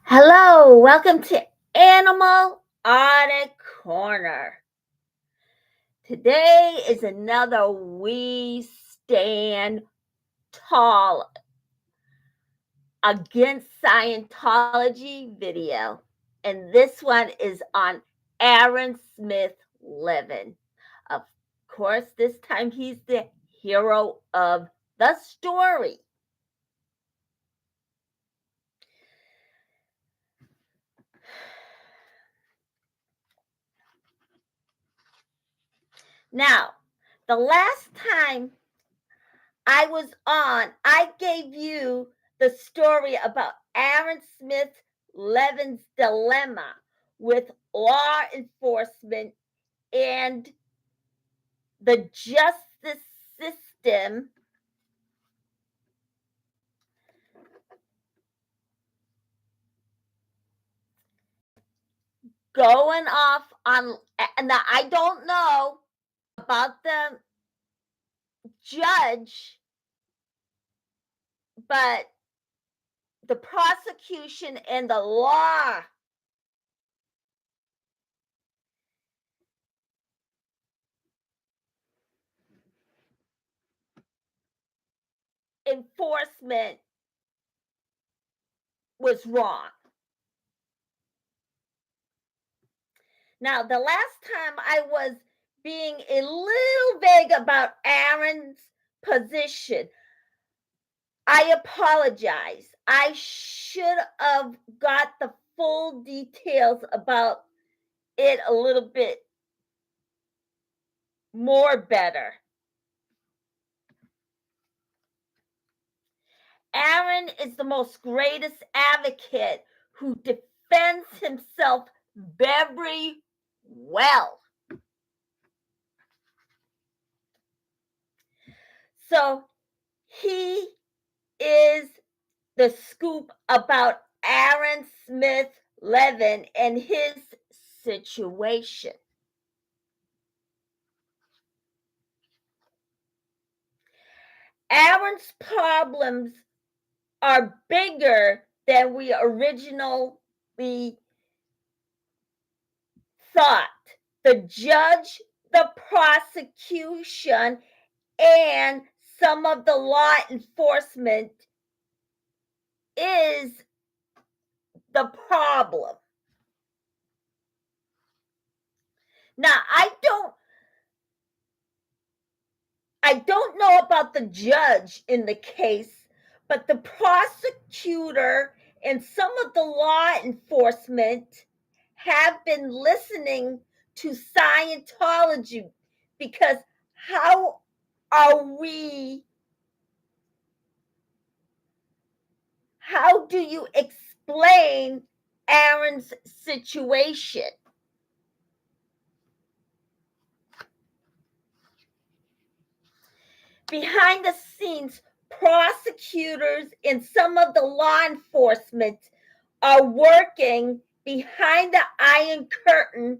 Hello, welcome to Animal Audit Corner. Today is another We Stand Tall Against Scientology video, and this one is on Aaron Smith Levin. Of course, this time he's the hero of the story. Now, the last time I was on, I gave you the story about Aaron Smith Levin's dilemma with law enforcement and the justice system going off on, and I don't know about the judge, but the prosecution and the law enforcement was wrong. Now, the last time I was being a little vague about Aaron's position, I apologize. I should have got the full details about it a little bit more better. Aaron is the most greatest advocate who defends himself very well. So he is the scoop about Aaron Smith Levin and his situation. Aaron's problems are bigger than we originally thought. The judge, the prosecution, and some of the law enforcement is the problem. Now, I don't know about the judge in the case, but the prosecutor and some of the law enforcement have been listening to Scientology, because how do you explain Aaron's situation? Behind the scenes, prosecutors and some of the law enforcement are working behind the Iron Curtain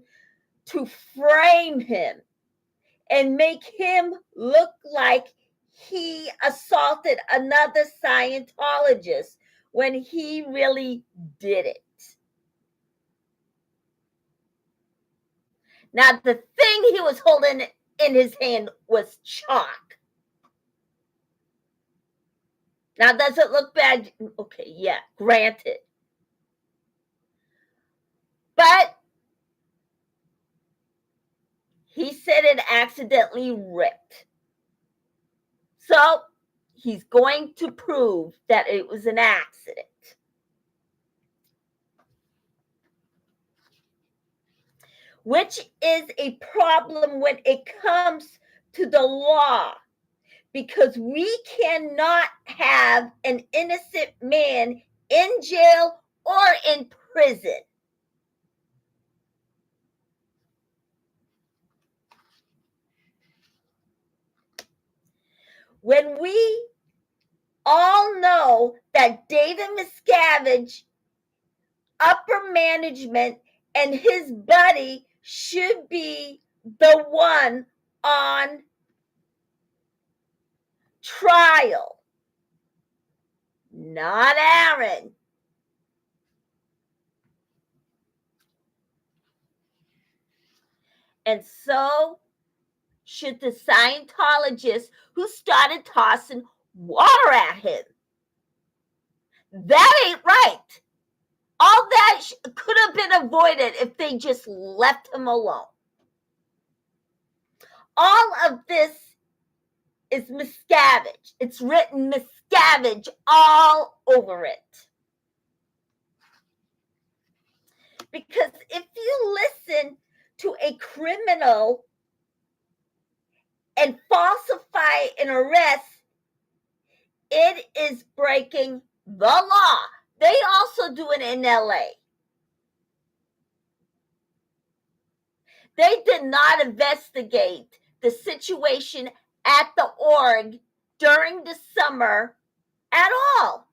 to frame him and make him look like he assaulted another Scientologist when he really did it. Now, the thing he was holding in his hand was chalk. Now, does it look bad? Okay, yeah, granted. But he said it accidentally ripped. So he's going to prove that it was an accident. Which is a problem when it comes to the law, because we cannot have an innocent man in jail or in prison. When we all know that David Miscavige, upper management, and his buddy should be the one on trial, not Aaron. And so should the Scientologists who started tossing water at him. That ain't right. All that could have been avoided if they just left him alone. All of this is Miscavige. It's written Miscavige all over it. Because if you listen to a criminal and falsify an arrest, it is breaking the law. They also do it in LA. They did not investigate the situation at the org during the summer at all.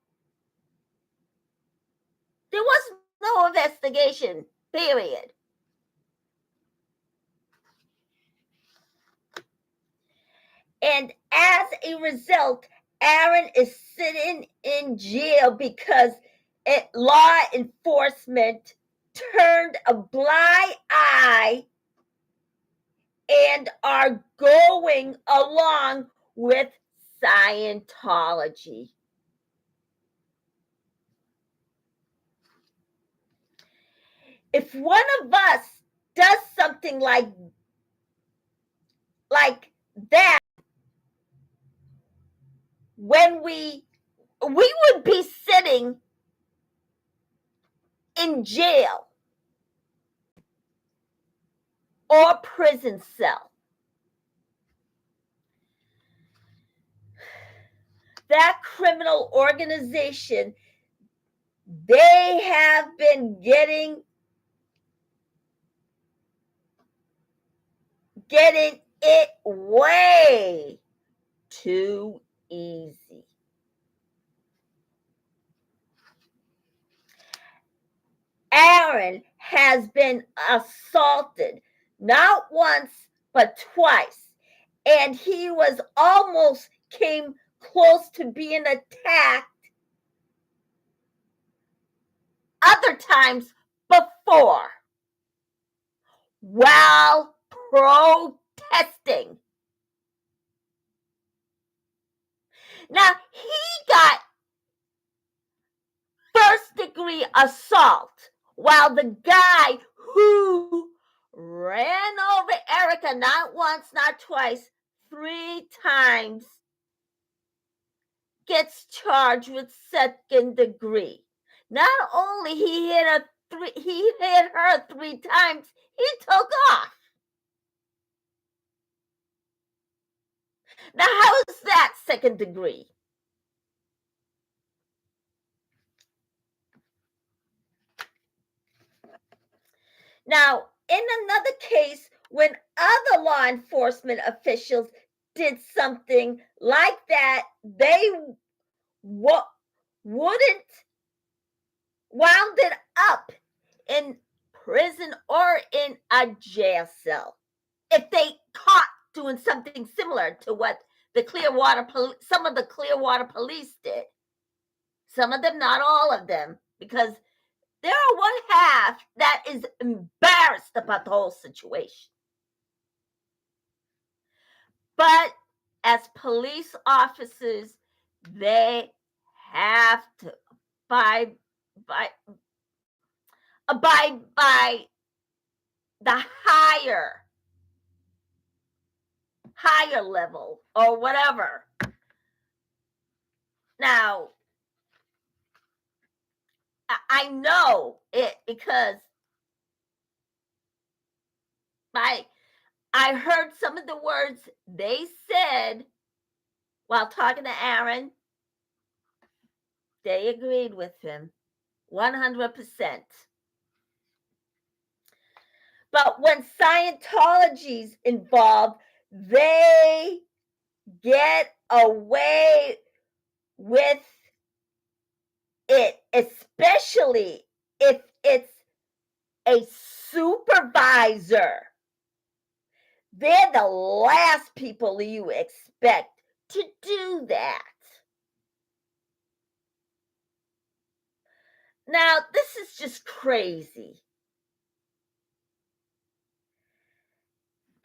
There was no investigation, period. And as a result, Aaron is sitting in jail because law enforcement turned a blind eye and are going along with Scientology. If one of us does something like that, when we would be sitting in jail or prison cell. That criminal organization, they have been getting it way too easy. Aaron has been assaulted not once but twice, and he was almost came close to being attacked other times before while protesting. Now, he got first-degree assault while the guy who ran over Erica not once, not twice, 3 times gets charged with second degree. Not only he hit her 3 times, he took off. Now, how is that second degree? Now, in another case, when other law enforcement officials did something like that, they wouldn't wound it up in prison or in a jail cell if they caught doing something similar to what some of the Clearwater police did. Some of them, not all of them, because there are one half that is embarrassed about the whole situation. But as police officers, they have to abide by the higher level or whatever. Now, I know it because I heard some of the words they said while talking to Aaron. They agreed with him 100%. But when Scientology's involved, they get away with it, especially if it's a supervisor. They're the last people you expect to do that. Now, this is just crazy.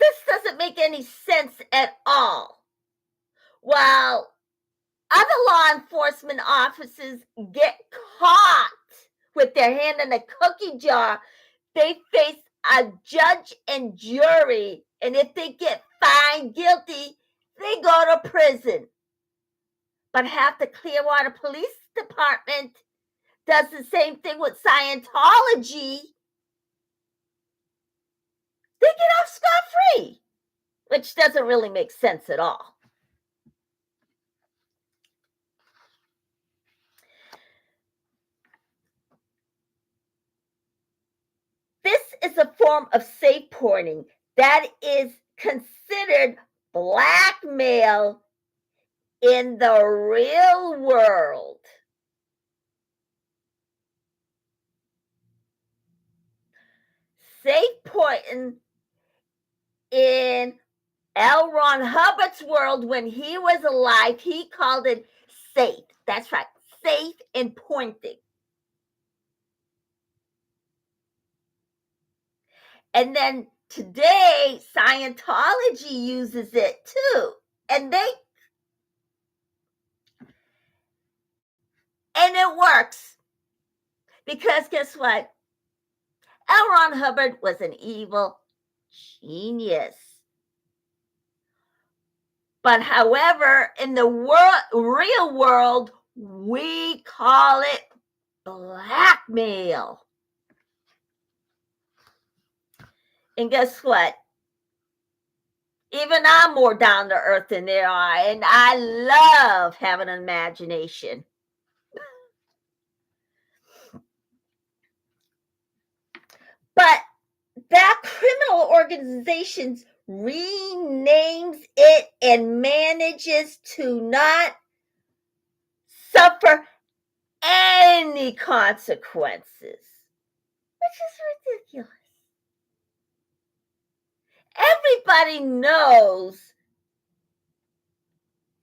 This doesn't make any sense at all. While other law enforcement officers get caught with their hand in a cookie jar, they face a judge and jury, and if they get found guilty, they go to prison. But half the Clearwater Police Department does the same thing with Scientology. They get off scot-free, which doesn't really make sense at all. This is a form of safe-porting that is considered blackmail in the real world. Safe-porting in L. Ron Hubbard's world, when he was alive, he called it safe. That's right, safe and pointing. And then today, Scientology uses it too. And it works. Because guess what? L. Ron Hubbard was an evil genius. But however, in the real world, we call it blackmail. And guess what? Even I'm more down to earth than they are, and I love having an imagination. But that criminal organization renames it and manages to not suffer any consequences, which is ridiculous. Everybody knows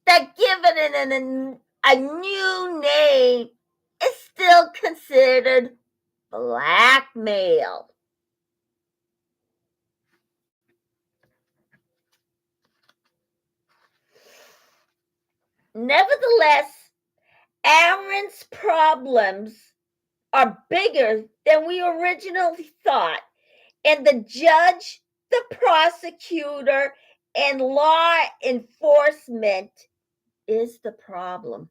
that giving it a new name is still considered blackmail. Nevertheless, Aaron's problems are bigger than we originally thought, and the judge, the prosecutor, and law enforcement is the problem.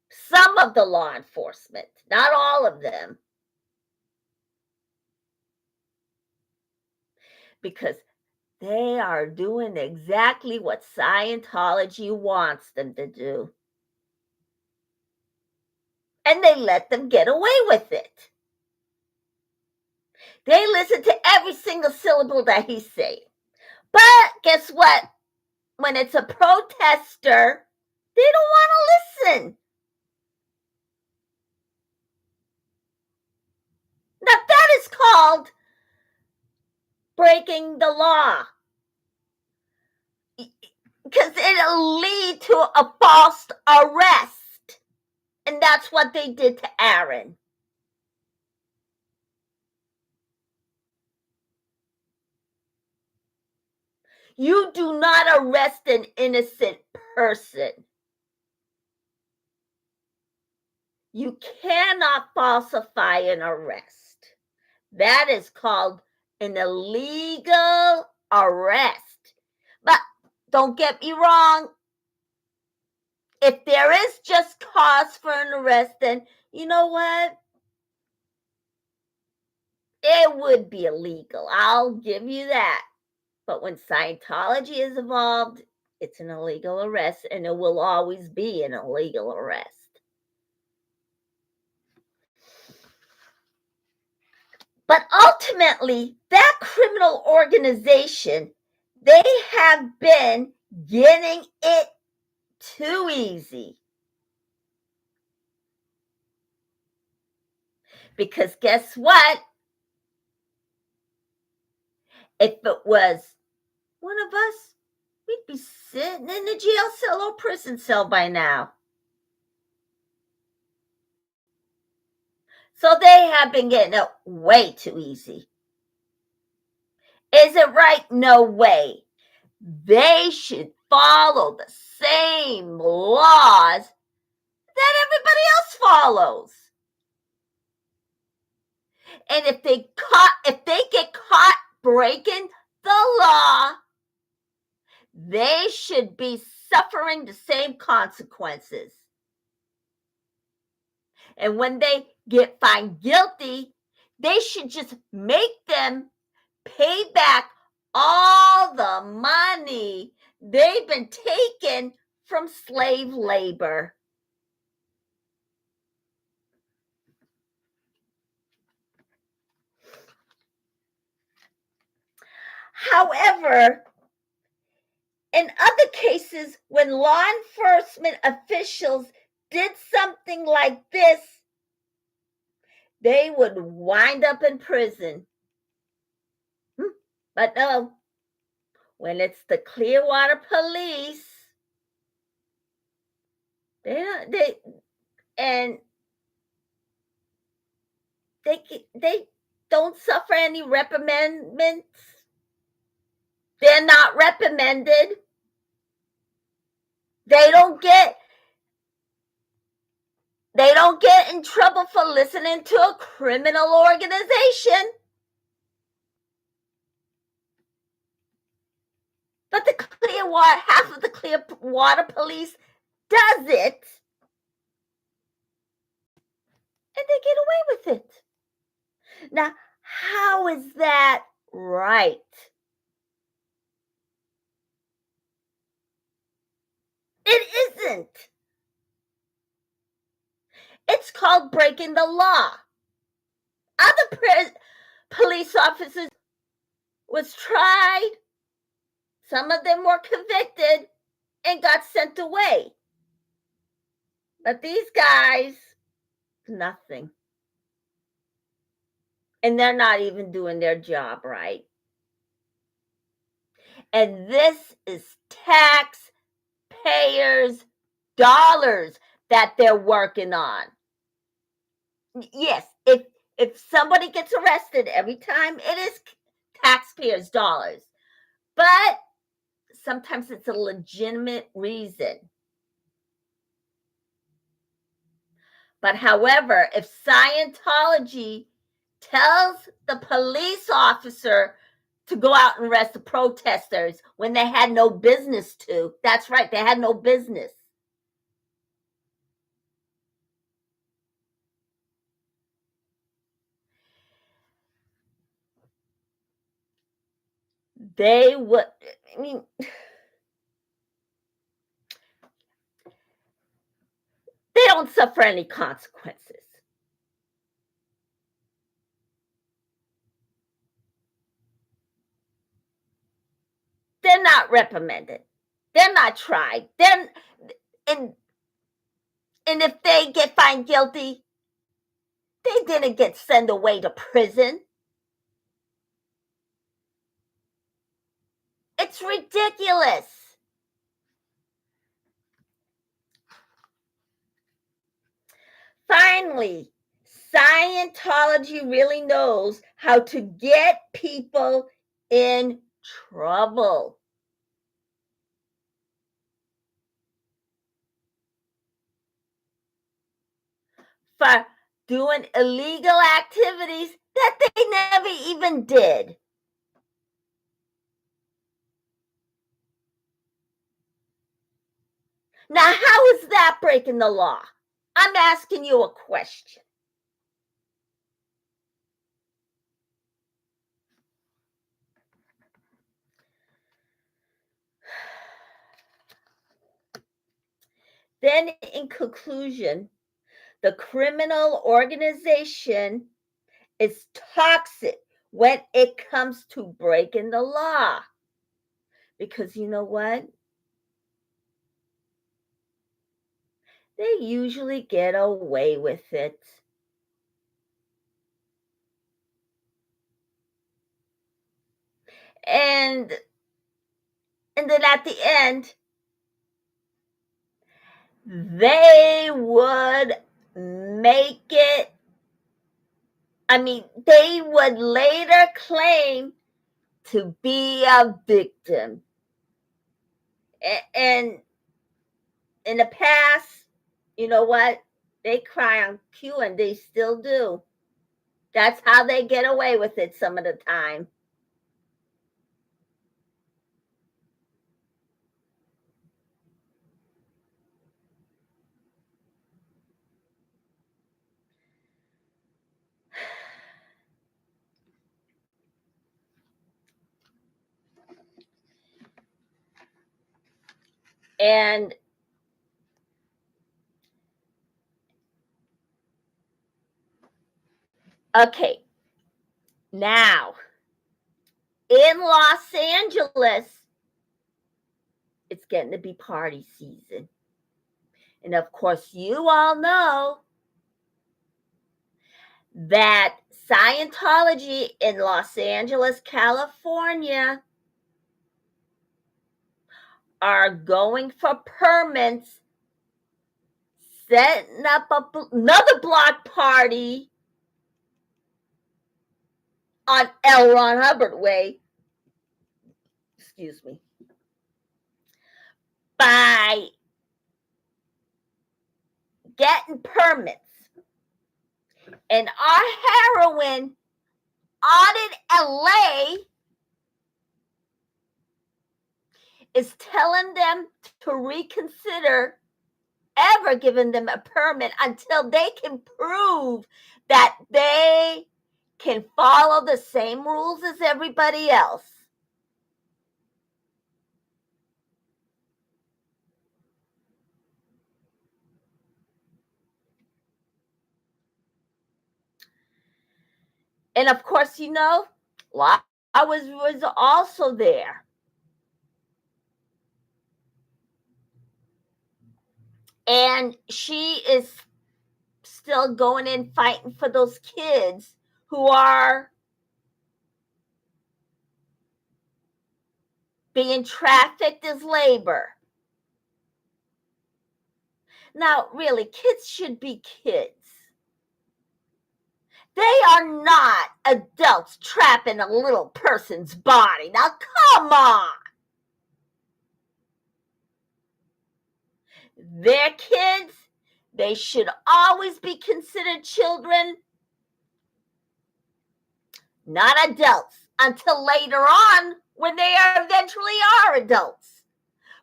Some of the law enforcement, not all of them. Because they are doing exactly what Scientology wants them to do. And they let them get away with it. They listen to every single syllable that he's saying. But guess what? When it's a protester, they don't want to listen. Now that is called breaking the law. Because it'll lead to a false arrest. And that's what they did to Aaron. You do not arrest an innocent person. You cannot falsify an arrest. That is called an illegal arrest. But don't get me wrong. If there is just cause for an arrest, then you know what? It would be illegal. I'll give you that. But when Scientology is involved, it's an illegal arrest, and it will always be an illegal arrest. But ultimately, that criminal organization, they have been getting it too easy. Because guess what? If it was one of us, we'd be sitting in a jail cell or prison cell by now. So they have been getting it way too easy. Is it right? No way. They should follow the same laws that everybody else follows. And if they get caught breaking the law, they should be suffering the same consequences. And when they get found guilty, they should just make them pay back all the money they've been taking from slave labor. However, in other cases, when law enforcement officials did something like this, they would wind up in prison. But no, when it's the Clearwater Police, they don't suffer any reprimandments. They're not reprimanded. They don't get in trouble for listening to a criminal organization. But half of the Clearwater Police does it, and they get away with it. Now, how is that right? It isn't. It's called breaking the law. Other police officers was tried. Some of them were convicted and got sent away. But these guys, nothing. And they're not even doing their job right. And this is taxpayers' dollars that they're working on. Yes, if somebody gets arrested every time, it is taxpayers' dollars. But sometimes it's a legitimate reason. But however, if Scientology tells the police officer to go out and arrest the protesters when they had no business to, that's right, they had no business. They would, I mean, they don't suffer any consequences. They're not reprimanded. They're not tried. And if they get found guilty, they didn't get sent away to prison. It's ridiculous. Finally, Scientology really knows how to get people in trouble. For doing illegal activities that they never even did. Now, how is that breaking the law? I'm asking you a question. Then, in conclusion, the criminal organization is toxic when it comes to breaking the law. Because you know what? They usually get away with it. And then at the end, they would make it, they would later claim to be a victim. And in the past, you know what? They cry on cue, and they still do. That's how they get away with it some of the time. And okay, now in Los Angeles, it's getting to be party season. And of course, you all know that Scientology in Los Angeles, California, are going for permits, setting up another block party on L. Ron Hubbard Way. Excuse me. By getting permits. And our heroine audit LA is telling them to reconsider ever giving them a permit until they can prove that they can follow the same rules as everybody else. And of course, you know, I was also there. And she is still going in fighting for those kids who are being trafficked as labor. Now, really, kids should be kids. They are not adults trapped in a little person's body. Now, come on. They're kids. They should always be considered children, not adults, until later on when they eventually are adults.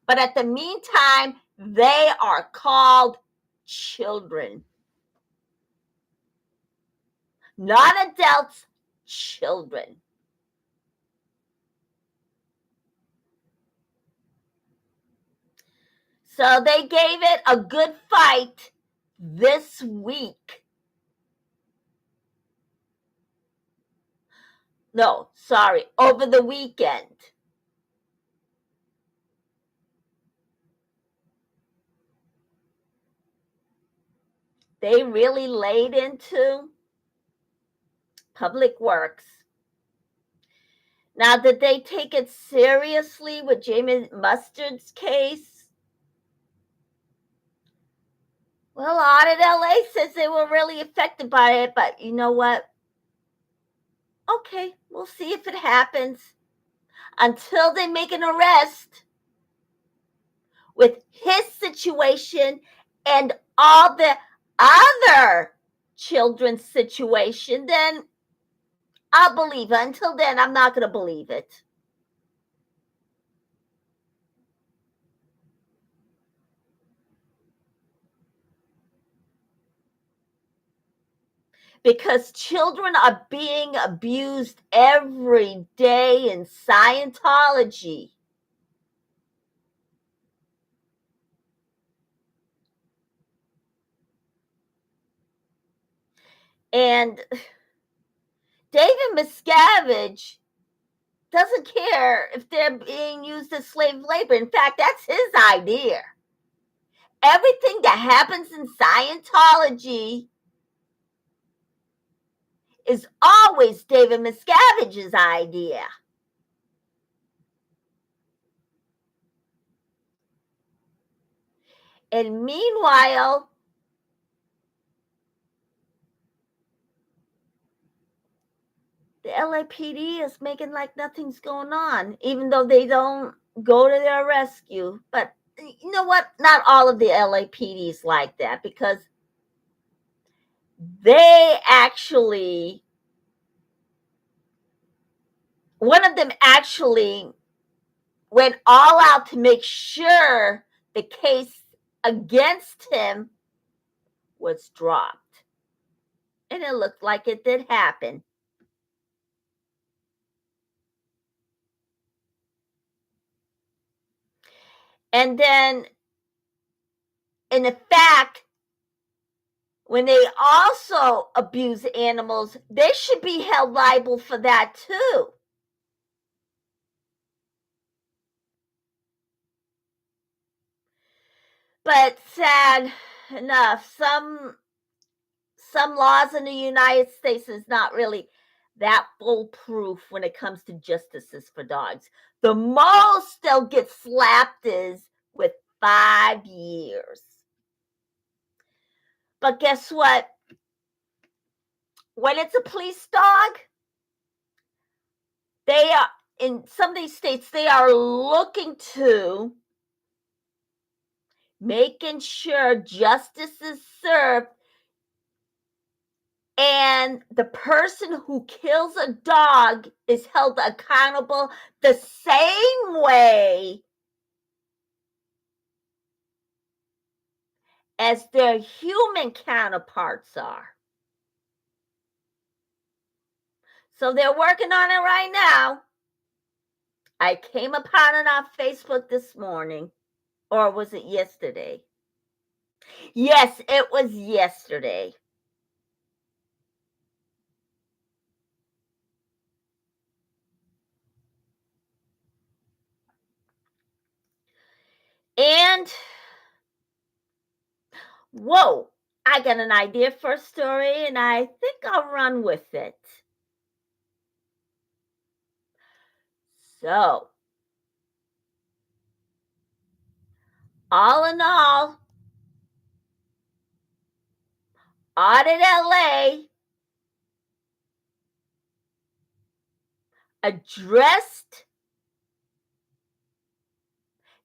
But at the meantime, they are called children. Not adults, children. So they gave it a good fight this week. No, sorry, over the weekend. They really laid into public works. Now, did they take it seriously with Jamie Mustard's case? Well, Audit LA says they were really affected by it, but you know what? Okay, we'll see if it happens. Until they make an arrest with his situation and all the other children's situation, then I'll believe it. Until then, I'm not going to believe it. Because children are being abused every day in Scientology. And David Miscavige doesn't care if they're being used as slave labor. In fact, that's his idea. Everything that happens in Scientology is always David Miscavige's idea. And meanwhile, the LAPD is making like nothing's going on, even though they don't go to their rescue. But you know what? Not all of the LAPDs like that, because they actually, one of them actually went all out to make sure the case against him was dropped. And it looked like it did happen. And then, in fact, when they also abuse animals, they should be held liable for that too. But sad enough, some laws in the United States is not really that foolproof when it comes to justices for dogs. The most they'll get slapped is with 5 years. But guess what? When it's a police dog, they are, in some of these states, they are looking to making sure justice is served, and the person who kills a dog is held accountable the same way as their human counterparts are. So they're working on it right now. I came upon it on Facebook this morning, or was it yesterday? Yes, it was yesterday. And whoa, I got an idea for a story, and I think I'll run with it. So, all in all, Audit LA addressed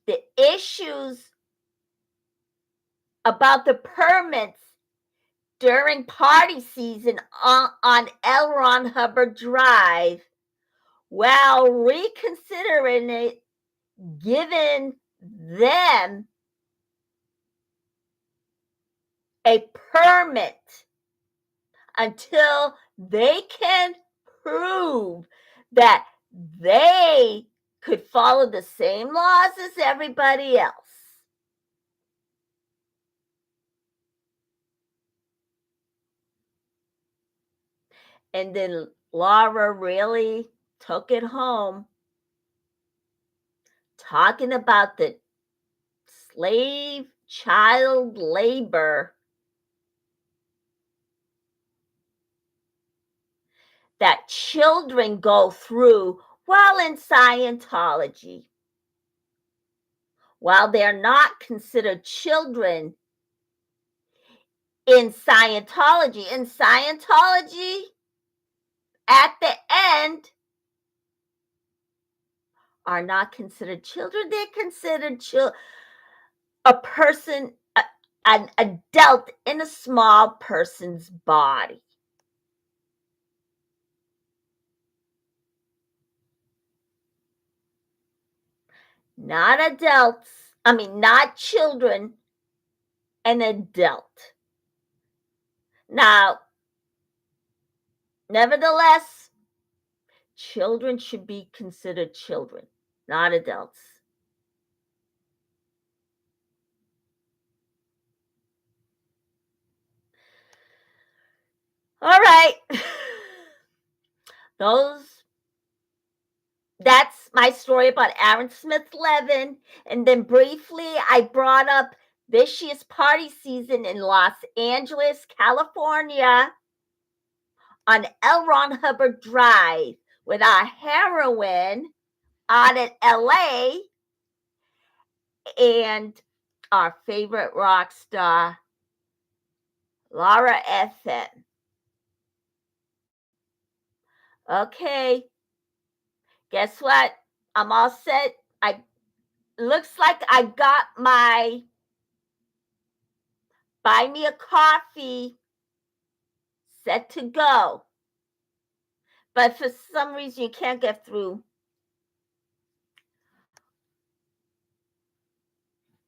the issues about the permits during party season on L. Ron Hubbard Drive, while reconsidering it, giving them a permit until they can prove that they could follow the same laws as everybody else. And then Laura really took it home, talking about the slave child labor that children go through while in Scientology. While they're not considered children in Scientology, at the end, are not considered children. They're considered a person, an adult in a small person's body. Not adults, not children, an adult. Now, nevertheless, children should be considered children, not adults. All right. That's my story about Aaron Smith Levin. And then briefly, I brought up this year's party season in Los Angeles, California, on L. Ron Hubbard Drive, with our heroine Audit LA and our favorite rock star, Laura FM. Okay. Guess what? I'm all set. Looks like I got my buy me a coffee set to go. But for some reason you can't get through.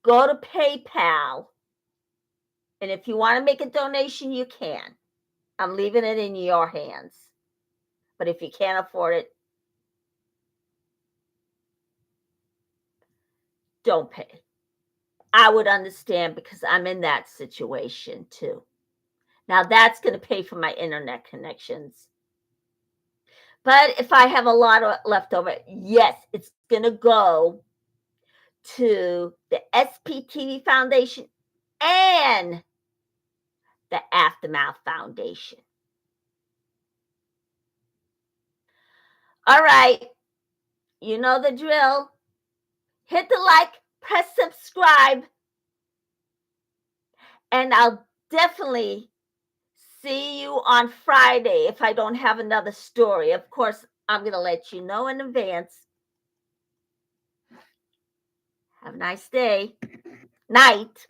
Go to PayPal. And if you want to make a donation, you can. I'm leaving it in your hands. But if you can't afford it, don't pay. I would understand because I'm in that situation too. Now that's going to pay for my internet connections. But if I have a lot of left over, yes, it's going to go to the SPTV Foundation and the Aftermath Foundation. All right, you know the drill. Hit the like, press subscribe, and I'll definitely see you on Friday if I don't have another story. Of course, I'm going to let you know in advance. Have a nice day. Night.